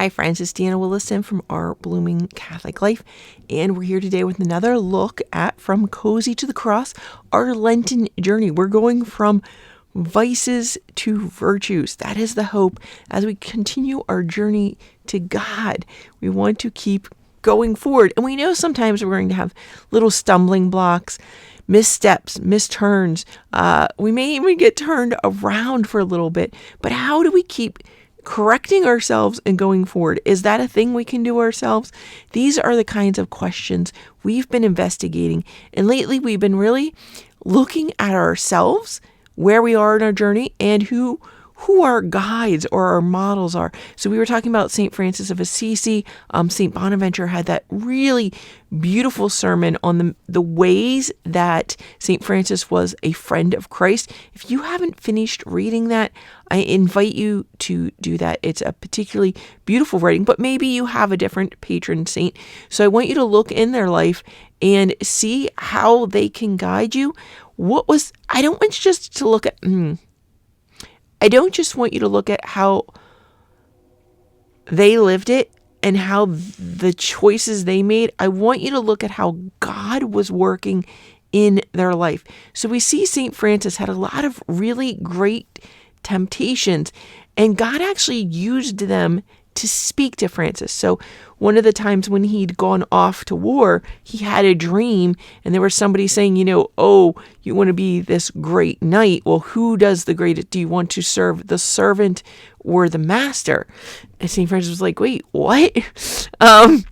Hi friends, it's Deanna Willison from Our Blooming Catholic Life, and we're here today with another look at From Cozy to the Cross, our Lenten journey. We're going from vices to virtues. That is the hope as we continue our journey to God. We want to keep going forward, and we know sometimes we're going to have little stumbling blocks, missteps, misturns. We may even get turned around for a little bit, but how do we keep correcting ourselves and going forward? Is that a thing we can do ourselves? These are the kinds of questions we've been investigating. And lately we've been really looking at ourselves, where we are in our journey, and who our guides or our models are. So we were talking about St. Francis of Assisi. St. Bonaventure had that really beautiful sermon on the ways that St. Francis was a friend of Christ. If you haven't finished reading that, I invite you to do that. It's a particularly beautiful writing, but maybe you have a different patron saint. So I want you to look in their life and see how they can guide you. I don't want you just to look at... I don't just want you to look at how they lived it and how the choices they made. I want you to look at how God was working in their life. So we see St. Francis had a lot of really great temptations, and God actually used them to speak to Francis. So one of the times when he'd gone off to war, he had a dream, and there was somebody saying, oh, you want to be this great knight. Well, who does the greatest? Do you want to serve the servant or the master? And St. Francis was like, wait, what? And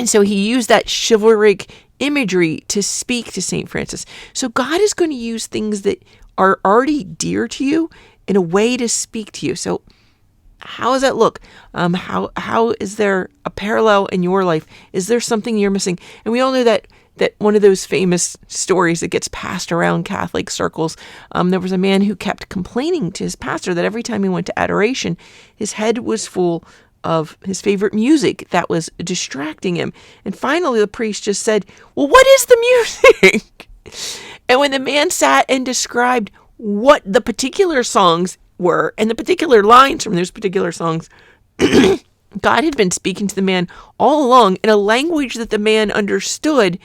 so he used that chivalric imagery to speak to St. Francis. So God is going to use things that are already dear to you in a way to speak to you. So how does that look? How is there a parallel in your life? Is there something you're missing? And we all know that one of those famous stories that gets passed around Catholic circles, there was a man who kept complaining to his pastor that every time he went to adoration, his head was full of his favorite music that was distracting him. And finally, the priest just said, well, what is the music? And when the man sat and described what the particular songs were and the particular lines from those particular songs, God had been speaking to the man all along in a language that the man understood,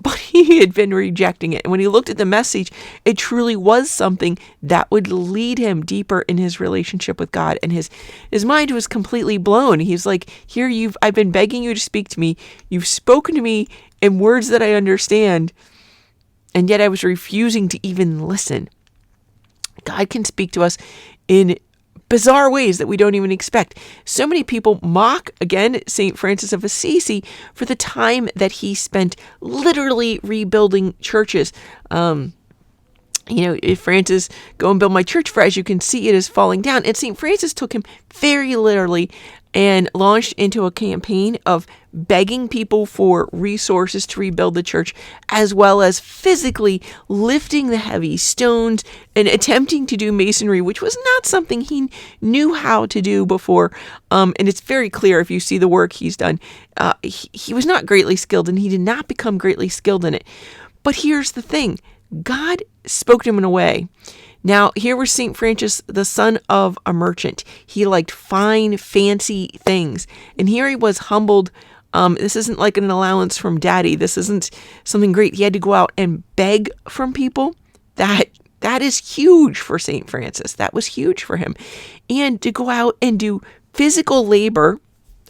but he had been rejecting it. And when he looked at the message, it truly was something that would lead him deeper in his relationship with God. And his mind was completely blown. He's like, I've been begging you to speak to me. You've spoken to me in words that I understand, and yet I was refusing to even listen. God can speak to us in bizarre ways that we don't even expect. So many people mock, again, St. Francis of Assisi for the time that he spent literally rebuilding churches. If Francis, go and build my church, for as you can see, it is falling down. And St. Francis took him very literally and launched into a campaign of begging people for resources to rebuild the church, as well as physically lifting the heavy stones and attempting to do masonry, which was not something he knew how to do before. And it's very clear if you see the work he's done. He was not greatly skilled, and he did not become greatly skilled in it. But here's the thing. God spoke to him in a way. Now, here was St. Francis, the son of a merchant. He liked fine, fancy things. And here he was humbled. This isn't like an allowance from daddy. This isn't something great. He had to go out and beg from people. That is huge for St. Francis. That was huge for him. And to go out and do physical labor,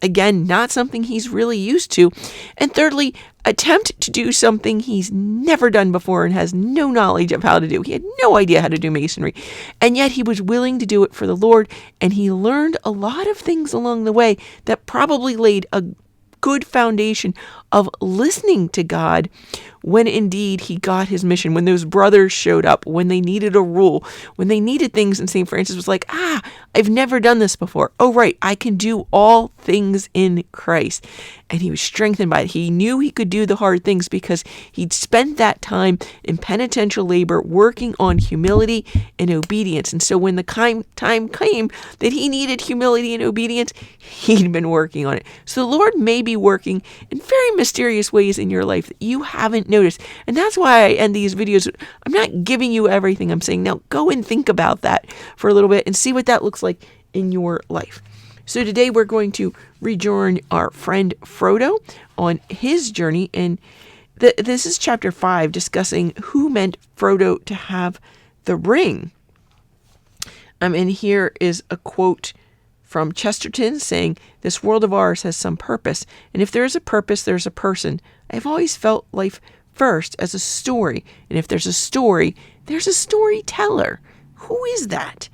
again, not something he's really used to. And thirdly, attempt to do something he's never done before and has no knowledge of how to do. He had no idea how to do masonry. And yet he was willing to do it for the Lord. And he learned a lot of things along the way that probably laid a good foundation of listening to God when indeed he got his mission, when those brothers showed up, when they needed a rule, when they needed things, and St. Francis was like, I've never done this before. Oh, right, I can do all things in Christ. And he was strengthened by it. He knew he could do the hard things because he'd spent that time in penitential labor working on humility and obedience. And so when the time came that he needed humility and obedience, he'd been working on it. So the Lord may be working in very mysterious ways in your life that you haven't noticed. And that's why I end these videos. I'm not giving you everything. I'm saying, now go and think about that for a little bit and see what that looks like in your life. So today we're going to rejoin our friend Frodo on his journey, and this is chapter 5, discussing who meant Frodo to have the ring. And here is a quote from Chesterton saying, "This world of ours has some purpose, and if there is a purpose, there's a person. I've always felt life first as a story, and if there's a story, there's a storyteller. Who is that?"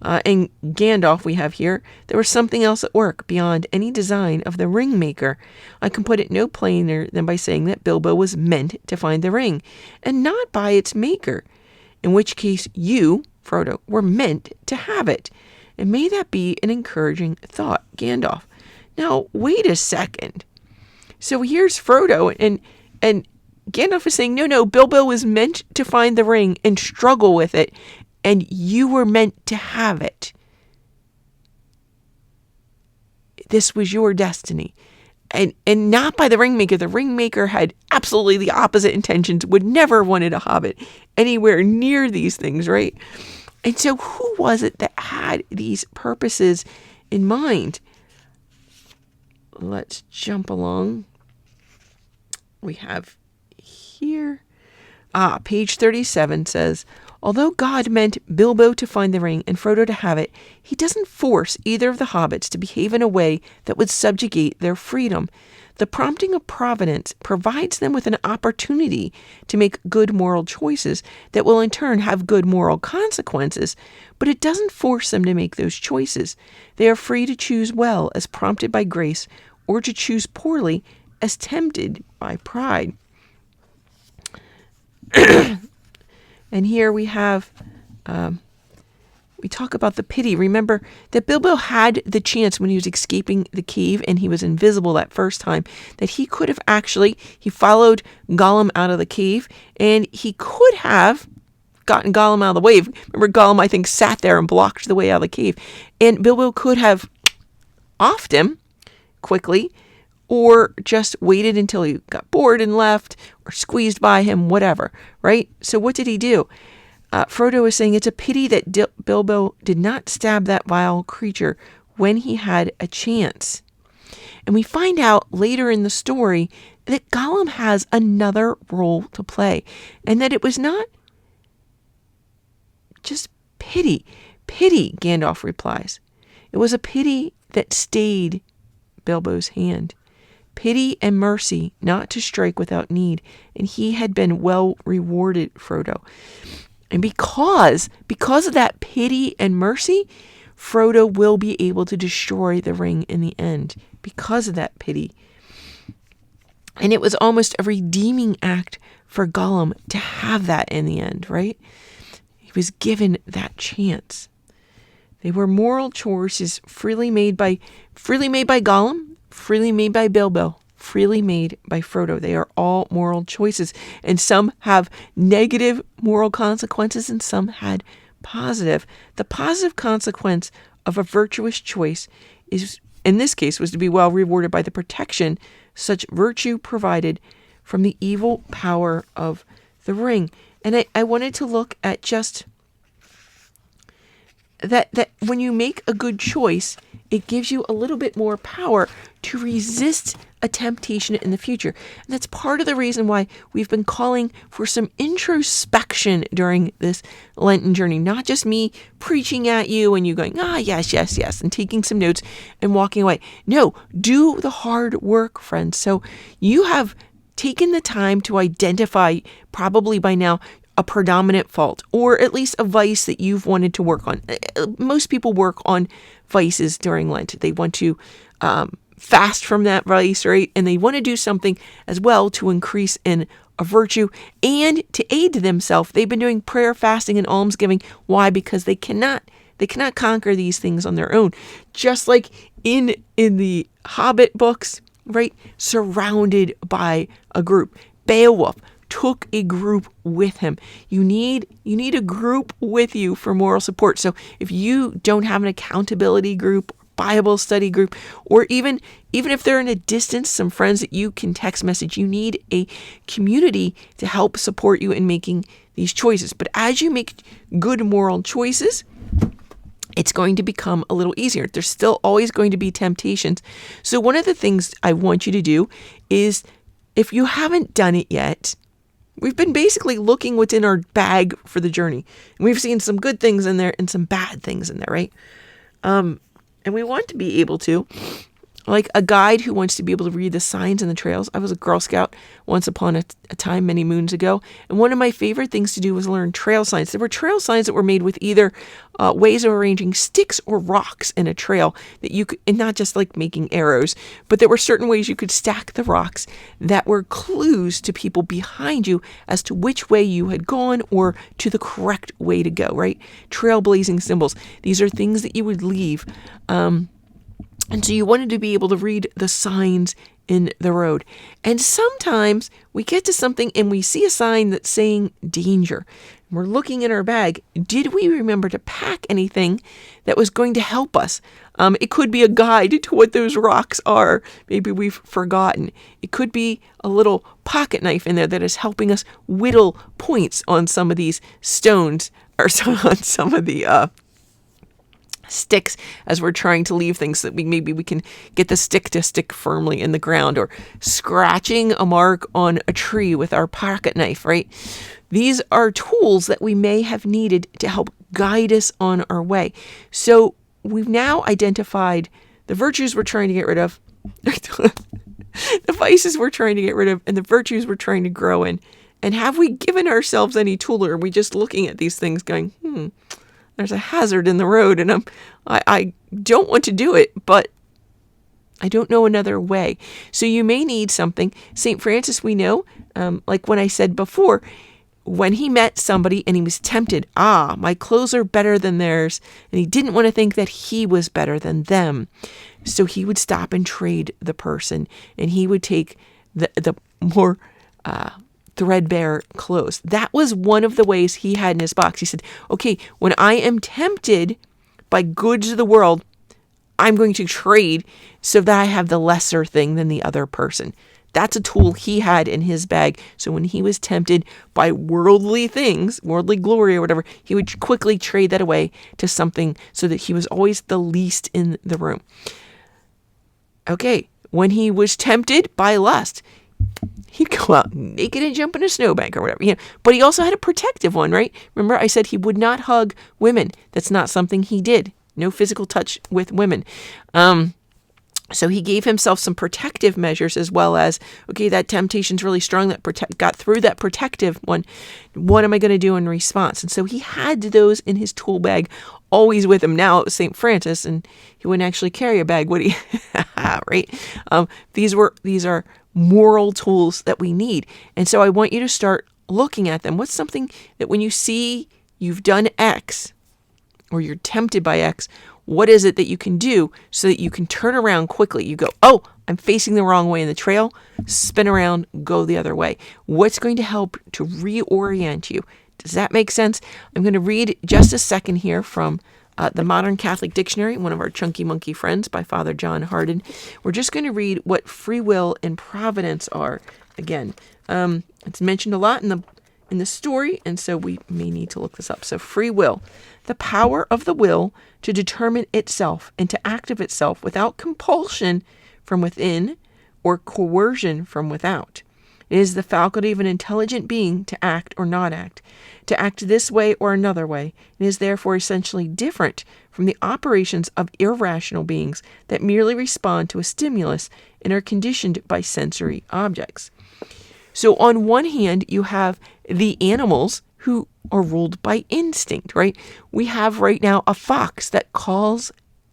And Gandalf we have here, "There was something else at work beyond any design of the ring maker. I can put it no plainer than by saying that Bilbo was meant to find the ring, and not by its maker, in which case you, Frodo, were meant to have it. And may that be an encouraging thought, Gandalf." Now, wait a second. So here's Frodo, and Gandalf is saying, no, Bilbo was meant to find the ring and struggle with it, and you were meant to have it. This was your destiny. And not by the ringmaker. The ringmaker had absolutely the opposite intentions, would never wanted a hobbit anywhere near these things, right? And so who was it that had these purposes in mind? Let's jump along. We have here, page 37 says, "Although God meant Bilbo to find the ring and Frodo to have it, he doesn't force either of the hobbits to behave in a way that would subjugate their freedom. The prompting of Providence provides them with an opportunity to make good moral choices that will in turn have good moral consequences, but it doesn't force them to make those choices. They are free to choose well as prompted by grace, or to choose poorly as tempted by pride." And here we have, we talk about the pity. Remember that Bilbo had the chance when he was escaping the cave and he was invisible that first time, that he could have he followed Gollum out of the cave, and he could have gotten Gollum out of the way. Remember, Gollum, I think, sat there and blocked the way out of the cave. And Bilbo could have offed him quickly, or just waited until he got bored and left, or squeezed by him, whatever, right? So what did he do? Frodo is saying it's a pity that Bilbo did not stab that vile creature when he had a chance. And we find out later in the story that Gollum has another role to play, and that it was not just pity. Pity, Gandalf replies. It was a pity that stayed Bilbo's hand. Pity and mercy, not to strike without need, and he had been well rewarded, Frodo. And because of that pity and mercy, Frodo will be able to destroy the ring in the end, because of that pity. And it was almost a redeeming act for Gollum to have that in the end, right? He was given that chance. They were moral choices freely made by Gollum, freely made by Bilbo, freely made by Frodo. They are all moral choices, and some have negative moral consequences and some had positive. The positive consequence of a virtuous choice is, in this case, was to be well rewarded by the protection such virtue provided from the evil power of the ring. And I wanted to look at just that when you make a good choice, it gives you a little bit more power to resist a temptation in the future. And that's part of the reason why we've been calling for some introspection during this Lenten journey. Not just me preaching at you and you going, yes, and taking some notes and walking away. No, do the hard work, friends. So you have taken the time to identify, probably by now, a predominant fault, or at least a vice that you've wanted to work on. Most people work on vices during Lent. They want to fast from that vice, right? And they want to do something as well to increase in a virtue and to aid themselves. They've been doing prayer, fasting, and almsgiving. Why? Because they cannot conquer these things on their own. Just like in the Hobbit books, right? Surrounded by a group. Beowulf took a group with him. You need a group with you for moral support. So if you don't have an accountability group, Bible study group, or even if they're in a distance, some friends that you can text message, you need a community to help support you in making these choices. But as you make good moral choices, it's going to become a little easier. There's still always going to be temptations. So one of the things I want you to do is, if you haven't done it yet, we've been basically looking what's in our bag for the journey. And we've seen some good things in there and some bad things in there, right? And we want to be able to, like a guide who wants to be able to read the signs and the trails. I was a Girl Scout once upon a time many moons ago, and one of my favorite things to do was learn trail signs. There were trail signs that were made with either ways of arranging sticks or rocks in a trail that you could, and not just like making arrows, but there were certain ways you could stack the rocks that were clues to people behind you as to which way you had gone or to the correct way to go, right? Trailblazing symbols. These are things that you would leave. And so you wanted to be able to read the signs in the road. And sometimes we get to something and we see a sign that's saying danger. We're looking in our bag. Did we remember to pack anything that was going to help us? It could be a guide to what those rocks are. Maybe we've forgotten. It could be a little pocket knife in there that is helping us whittle points on some of these stones, or on some of the sticks as we're trying to leave things, so that we can get the stick to stick firmly in the ground, or scratching a mark on a tree with our pocket knife, right? These are tools that we may have needed to help guide us on our way. So we've now identified the virtues we're trying to get rid of, the vices we're trying to get rid of, and the virtues we're trying to grow in. And have we given ourselves any tool, or are we just looking at these things going, there's a hazard in the road and I don't want to do it, but I don't know another way. So you may need something. St. Francis, we know, like when I said before, when he met somebody and he was tempted, my clothes are better than theirs, and he didn't want to think that he was better than them. So he would stop and trade the person, and he would take the more threadbare clothes. That was one of the ways he had in his box. He said, okay, when I am tempted by goods of the world, I'm going to trade so that I have the lesser thing than the other person. That's a tool he had in his bag. So when he was tempted by worldly things, worldly glory or whatever, he would quickly trade that away to something so that he was always the least in the room. Okay, when he was tempted by lust, he'd go out naked and jump in a snowbank or whatever, But he also had a protective one, right? Remember, I said he would not hug women. That's not something he did. No physical touch with women. So he gave himself some protective measures, as well as, okay, that temptation's really strong. That got through that protective one. What am I going to do in response? And so he had those in his tool bag, always with him. Now it was St. Francis, and he wouldn't actually carry a bag, would he? Right? These are moral tools that we need. And so I want you to start looking at them. What's something that when you see you've done X, or you're tempted by X, what is it that you can do so that you can turn around quickly? You go, I'm facing the wrong way in the trail, spin around, go the other way. What's going to help to reorient you? Does that make sense? I'm going to read just a second here from the Modern Catholic Dictionary, one of our chunky monkey friends, by Father John Hardin. We're just going to read what free will and providence are. Again, it's mentioned a lot in the story, and so we may need to look this up. So free will, the power of the will to determine itself and to act of itself without compulsion from within or coercion from without. It is the faculty of an intelligent being to act or not act, to act this way or another way. It is therefore essentially different from the operations of irrational beings that merely respond to a stimulus and are conditioned by sensory objects. So on one hand, you have the animals who are ruled by instinct, right? We have right now a fox that calls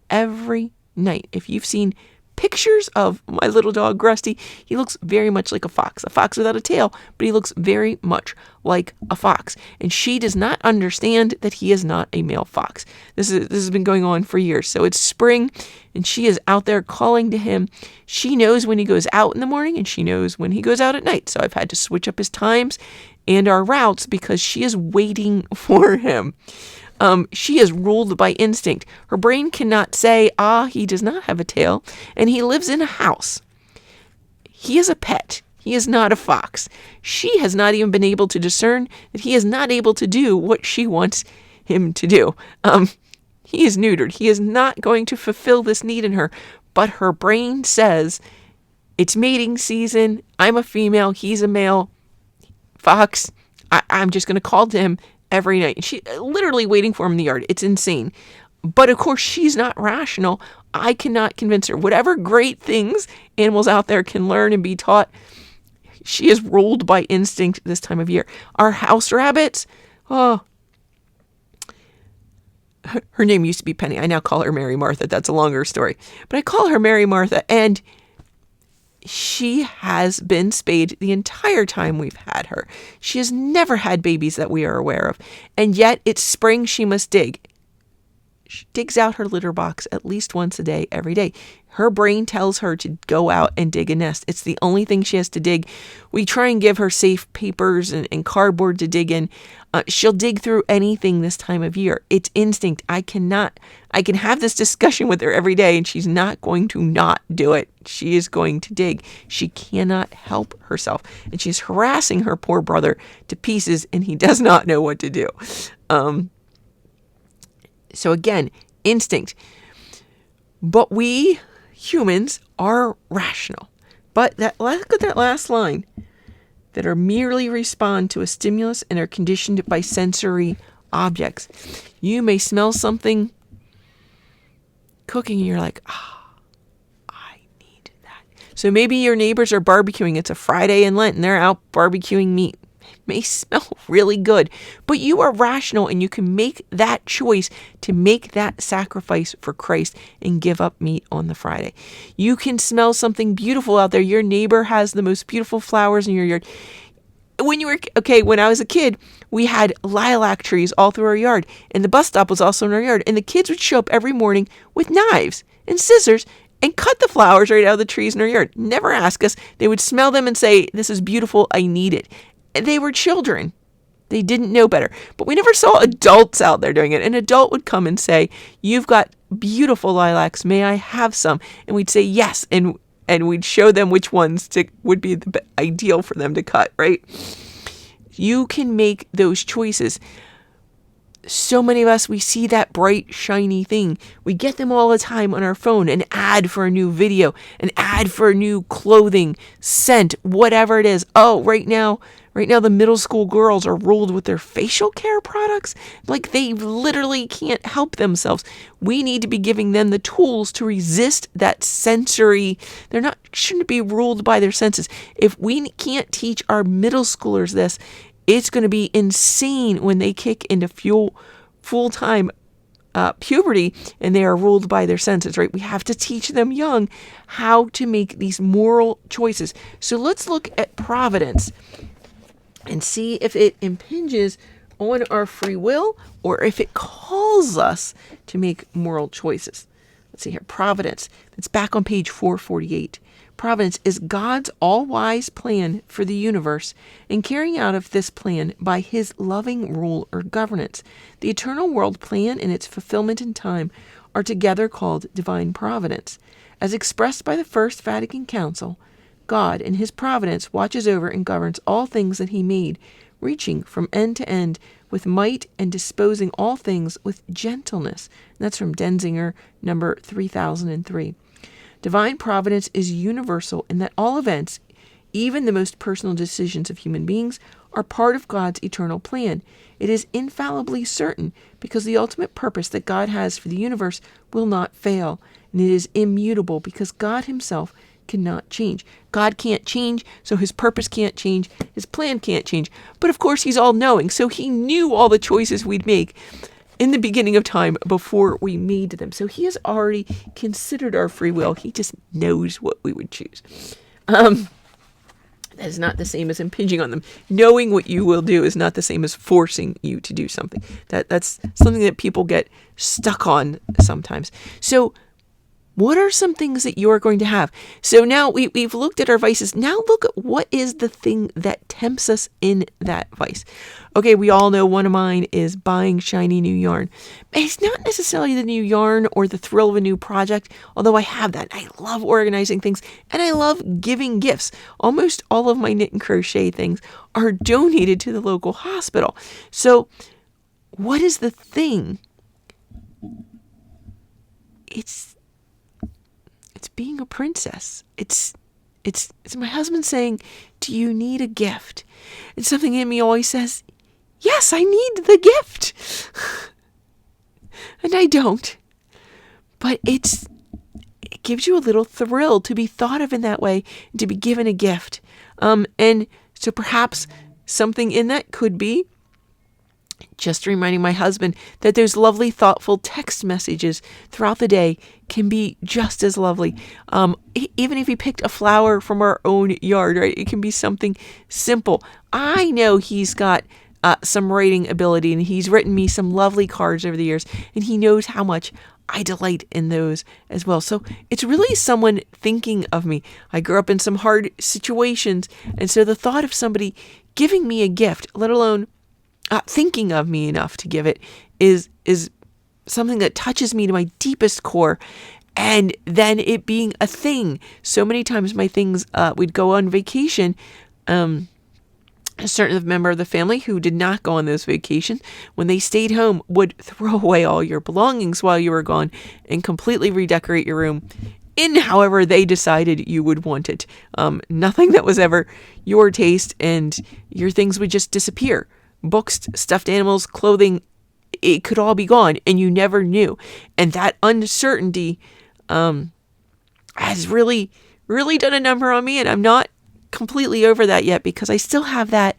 every night. If you've seen pictures of my little dog, Grusty, he looks very much like a fox without a tail, but he looks very much like a fox. And she does not understand that he is not a male fox. This has been going on for years. So it's spring, and she is out there calling to him. She knows when he goes out in the morning, and she knows when he goes out at night. So I've had to switch up his times and our routes because she is waiting for him. She is ruled by instinct. Her brain cannot say, he does not have a tail, and he lives in a house. He is a pet. He is not a fox. She has not even been able to discern that he is not able to do what she wants him to do. he is neutered. He is not going to fulfill this need in her. But her brain says, it's mating season. I'm a female. He's a male. Fox, I'm just going to call to him every night. She literally waiting for him in the yard. It's insane. But of course, she's not rational. I cannot convince her. Whatever great things animals out there can learn and be taught, she is ruled by instinct this time of year. Our house rabbits, oh, her name used to be Penny. I now call her Mary Martha. That's a longer story. But I call her Mary Martha, and she has been spayed the entire time we've had her. She has never had babies that we are aware of. And yet it's spring, she must dig. She digs out her litter box at least once a day, every day. Her brain tells her to go out and dig a nest. It's the only thing she has to dig. We try and give her safe papers and cardboard to dig in. She'll dig through anything this time of year. It's instinct. I can have this discussion with her every day, and she's not going to not do it. She is going to dig. She cannot help herself. And she's harassing her poor brother to pieces, and he does not know what to do. So again, instinct. But we humans are rational. But look at that last line. That are merely respond to a stimulus and are conditioned by sensory objects. You may smell something cooking and you're like, I need that. So maybe your neighbors are barbecuing. It's a Friday in Lent and they're out barbecuing meat. It may smell really good, but you are rational and you can make that choice to make that sacrifice for Christ and give up meat on the Friday. You can smell something beautiful out there. Your neighbor has the most beautiful flowers in your yard. When I was a kid, we had lilac trees all through our yard, and the bus stop was also in our yard, and the kids would show up every morning with knives and scissors and cut the flowers right out of the trees in our yard. Never ask us. They would smell them and say, this is beautiful, I need it. They were children. They didn't know better. But we never saw adults out there doing it. An adult would come and say, you've got beautiful lilacs. May I have some? And we'd say yes. And we'd show them which ones would be the ideal for them to cut, right? You can make those choices. So many of us, we see that bright, shiny thing. We get them all the time on our phone, an ad for a new video, an ad for a new clothing, scent, whatever it is. Oh, right now, the middle school girls are ruled with their facial care products. Like they literally can't help themselves. We need to be giving them the tools to resist that sensory. Shouldn't be ruled by their senses. If we can't teach our middle schoolers this, it's going to be insane when they kick into full-time puberty and they are ruled by their senses, right? We have to teach them young how to make these moral choices. So let's look at providence and see if it impinges on our free will or if it calls us to make moral choices. Let's see here. Providence. It's back on page 448. Providence is God's all-wise plan for the universe and carrying out of this plan by his loving rule or governance. The eternal world plan and its fulfillment in time are together called divine providence. As expressed by the First Vatican Council, God in his providence watches over and governs all things that he made, reaching from end to end with might and disposing all things with gentleness. And that's from Denzinger, number 3003. Divine providence is universal in that all events, even the most personal decisions of human beings, are part of God's eternal plan. It is infallibly certain because the ultimate purpose that God has for the universe will not fail, and it is immutable because God himself cannot change. God can't change, so his purpose can't change, his plan can't change. But of course, he's all-knowing, so he knew all the choices we'd make in the beginning of time before we made them. So he has already considered our free will. He just knows what we would choose. That is not the same as impinging on them. Knowing what you will do is not the same as forcing you to do something. That's something that people get stuck on sometimes. So what are some things that you are going to have? So now we've looked at our vices. Now look at what is the thing that tempts us in that vice. Okay, we all know one of mine is buying shiny new yarn. It's not necessarily the new yarn or the thrill of a new project, although I have that. I love organizing things and I love giving gifts. Almost all of my knit and crochet things are donated to the local hospital. So what is the thing it's being a princess. It's my husband saying, do you need a gift? And something in me always says, yes, I need the gift. And I don't. But it gives you a little thrill to be thought of in that way, and to be given a gift. And so perhaps something in that could be just reminding my husband that those lovely, thoughtful text messages throughout the day can be just as lovely. Even if he picked a flower from our own yard, right? It can be something simple. I know he's got some writing ability, and he's written me some lovely cards over the years, and he knows how much I delight in those as well. So it's really someone thinking of me. I grew up in some hard situations, and so the thought of somebody giving me a gift, let alone thinking of me enough to give it, is something that touches me to my deepest core. And then it being a thing. So many times my things, we'd go on vacation. A certain member of the family who did not go on those vacations, when they stayed home, would throw away all your belongings while you were gone and completely redecorate your room in however they decided you would want it. Nothing that was ever your taste, and your things would just disappear. Books, stuffed animals, clothing, it could all be gone, and you never knew. And that uncertainty has really, really done a number on me, and I'm not completely over that yet, because I still have that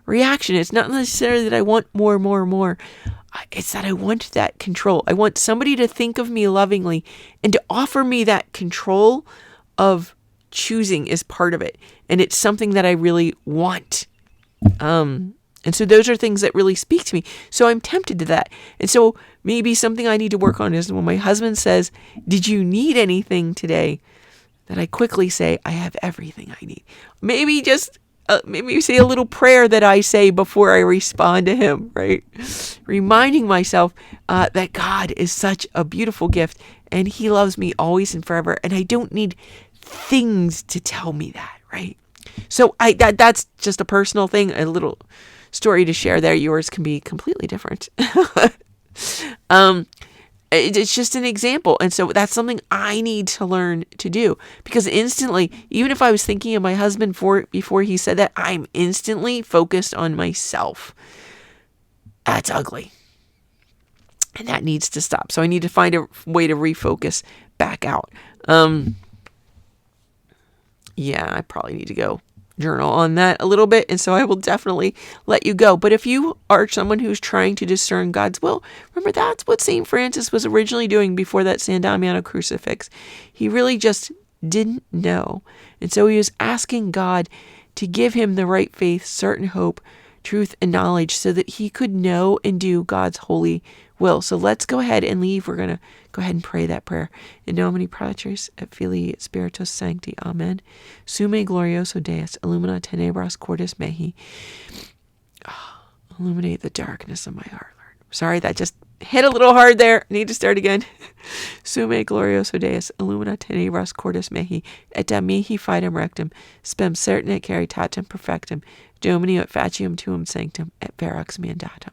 reaction. It's not necessarily that I want more. It's that I want that control. I want somebody to think of me lovingly and to offer me that control of choosing is part of it. And it's something that I really want. And so those are things that really speak to me. So I'm tempted to that. And so maybe something I need to work on is when my husband says, did you need anything today? That I quickly say, I have everything I need. Maybe just, maybe say a little prayer that I say before I respond to him, right? Reminding myself that God is such a beautiful gift, and he loves me always and forever. And I don't need things to tell me that, right? So that's just a personal thing, a little story to share there. Yours can be completely different. It's just an example. And so that's something I need to learn to do, because instantly, even if I was thinking of my husband before he said that, I'm instantly focused on myself. That's ugly. And that needs to stop. So I need to find a way to refocus back out. Yeah, I probably need to go journal on that a little bit, and so I will definitely let you go. But if you are someone who's trying to discern God's will, remember that's what St. Francis was originally doing before that San Damiano crucifix. He really just didn't know, and so he was asking God to give him the right faith, certain hope, truth, and knowledge, so that he could know and do God's holy will. So let's go ahead and leave. We're going to go ahead and pray that prayer. In nomine Patris et Filii et Spiritus Sancti. Amen. Summe glorioso Deus, illumina tenebras cordis mehi. Illuminate the darkness of my heart, Lord. Sorry, that just hit a little hard there. I need to start again. Summe glorioso Deus, illumina tenebras cordis mehi, et da mihi fidem rectum, spem certum et caritatem perfectum, Domini et faciam tuum sanctum, et verax mandatum.